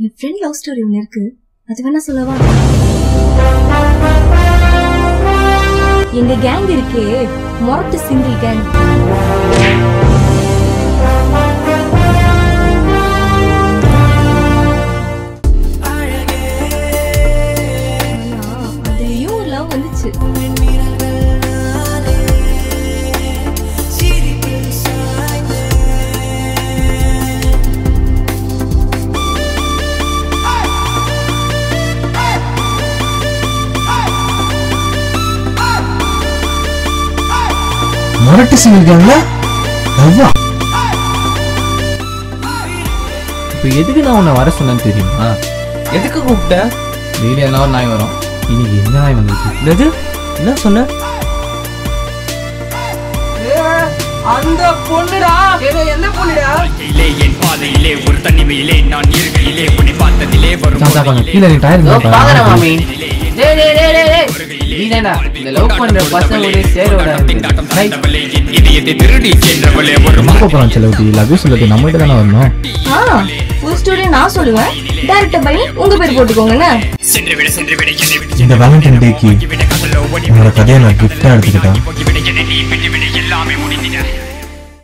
என் friend love story ஒன்று இருக்கு, அது வேணா சொல்லவா? எங்க கேங் இருக்கே, மொரட்டு சிங்கிள் கேங். அதுலயும் ஒரு லவ் வந்துச்சு. மொரட்டு சிங்கிள் கேங்ல லவ்வா? இப்போ எதுக்கு நான் உன்னை வர சொன்னேன்னு தெரியுமா? எதுக்கு கூப்பிட்ட? டெய்லி எல்லாம் ஒரு நாய் வரும். இன்னைக்கு என்ன நாய் வந்துச்சு? எது? என்ன சொன்ன? அந்த பொண்ணுடா. என்ன பொண்ணுடா? என் பாதையிலே ஒரு தனிமையிலே நான் இருக்கையிலே உன்னை பார்த்ததிலே வரும். கீழே நீ டயர் பாக்குற மாமி. டேய் டேய் டேய் டேய். நீடா இந்த லவ் பண்ற பசங்களோட சேரோட இதயத்தை திருடி சென்றவளே ஒரு போறோம். செலவுட்டி லவ் யூ சொல்றது நம்ம கிட்ட தானே வரணும். ஃபுல் ஸ்டோரி நான் சொல்லுவேன், டைரக்டா பண்ணி உங்க பேர் போட்டுக்கோங்கண்ணே. இந்த வேலண்டைன் டேக்கு உங்களோட கதையை நான் கிஃப்டா எடுத்துக்கிட்டேன்.